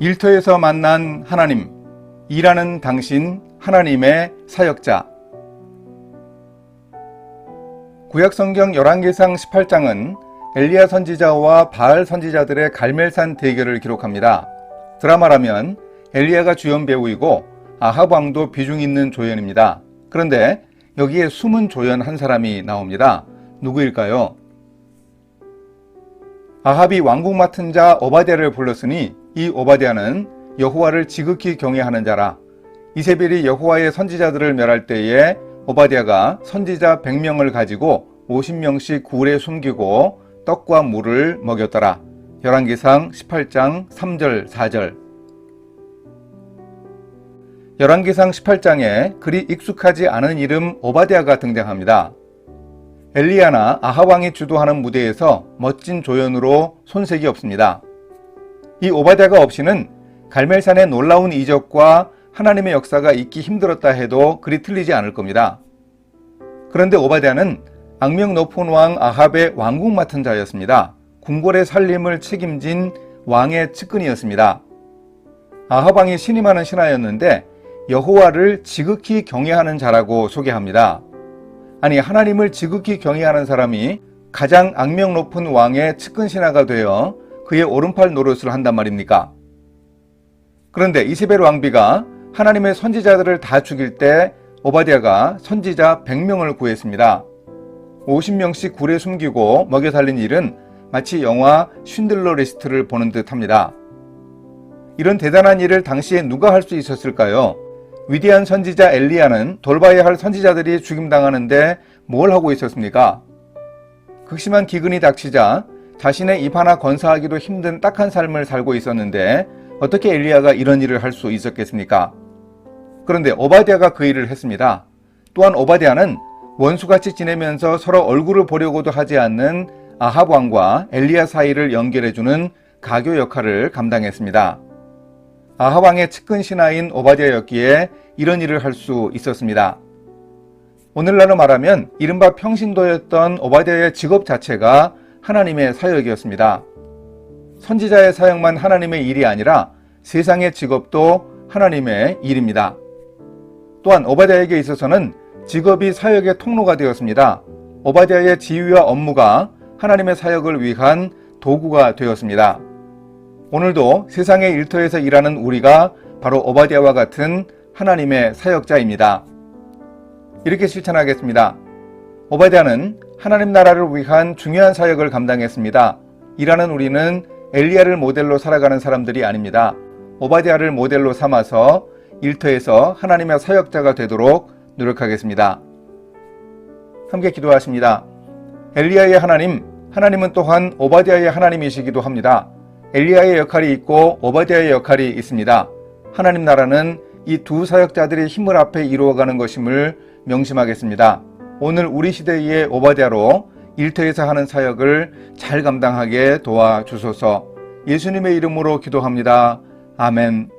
일터에서 만난 하나님, 일하는 당신 하나님의 사역자. 구약성경 열왕기상 18장은 엘리야 선지자와 바알 선지자들의 갈멜산 대결을 기록합니다. 드라마라면 엘리야가 주연 배우이고 아합 왕도 비중 있는 조연입니다. 그런데 여기에 숨은 조연 한 사람이 나옵니다. 누구일까요? 아합이 왕궁 맡은 자 오바댜를 불렀으니 이 오바댜는 여호와를 지극히 경외하는 자라. 이세벨이 여호와의 선지자들을 멸할 때에 오바댜가 선지자 100명을 가지고 50명씩 굴에 숨기고 떡과 물을 먹였더라. 열왕기상 18장 3절 4절. 열왕기상 18장에 그리 익숙하지 않은 이름 오바댜가 등장합니다. 엘리야나 아합 왕이 주도하는 무대에서 멋진 조연으로 손색이 없습니다. 이 오바댜가 없이는 갈멜산의 놀라운 이적과 하나님의 역사가 있기 힘들었다 해도 그리 틀리지 않을 겁니다. 그런데 오바댜는 악명 높은 왕 아합의 왕궁 맡은 자였습니다. 궁궐의 살림을 책임진 왕의 측근이었습니다. 아합 왕이 신임하는 신하였는데 여호와를 지극히 경외하는 자라고 소개합니다. 아니, 하나님을 지극히 경외하는 사람이 가장 악명 높은 왕의 측근 신하가 되어 그의 오른팔 노릇을 한단 말입니까? 그런데 이세벨 왕비가 하나님의 선지자들을 다 죽일 때 오바댜가 선지자 100명을 구했습니다. 50명씩 굴에 숨기고 먹여 살린 일은 마치 영화 쉰들러 리스트를 보는 듯 합니다. 이런 대단한 일을 당시에 누가 할 수 있었을까요? 위대한 선지자 엘리야는 돌봐야 할 선지자들이 죽임당하는데 뭘 하고 있었습니까? 극심한 기근이 닥치자 자신의 입 하나 건사하기도 힘든 딱한 삶을 살고 있었는데 어떻게 엘리야가 이런 일을 할 수 있었겠습니까? 그런데 오바댜가 그 일을 했습니다. 또한 오바댜는 원수같이 지내면서 서로 얼굴을 보려고도 하지 않는 아합 왕과 엘리야 사이를 연결해주는 가교 역할을 감당했습니다. 아합 왕의 측근 신하인 오바댜였기에 이런 일을 할 수 있었습니다. 오늘날로 말하면 이른바 평신도였던 오바댜의 직업 자체가 하나님의 사역이었습니다. 선지자의 사역만 하나님의 일이 아니라 세상의 직업도 하나님의 일입니다. 또한 오바댜에게 있어서는 직업이 사역의 통로가 되었습니다. 오바댜의 지위와 업무가 하나님의 사역을 위한 도구가 되었습니다. 오늘도 세상의 일터에서 일하는 우리가 바로 오바댜와 같은 하나님의 사역자입니다. 이렇게 실천하겠습니다. 오바댜는 하나님 나라를 위한 중요한 사역을 감당했습니다. 일하는 우리는 엘리야를 모델로 살아가는 사람들이 아닙니다. 오바댜를 모델로 삼아서 일터에서 하나님의 사역자가 되도록 노력하겠습니다. 함께 기도하십니다. 엘리야의 하나님, 하나님은 또한 오바댜의 하나님이시기도 합니다. 엘리야의 역할이 있고 오바댜의 역할이 있습니다. 하나님 나라는 이 두 사역자들의 힘을 앞에 이루어가는 것임을 명심하겠습니다. 오늘 우리 시대의 오바댜로 일터에서 하는 사역을 잘 감당하게 도와주소서. 예수님의 이름으로 기도합니다. 아멘.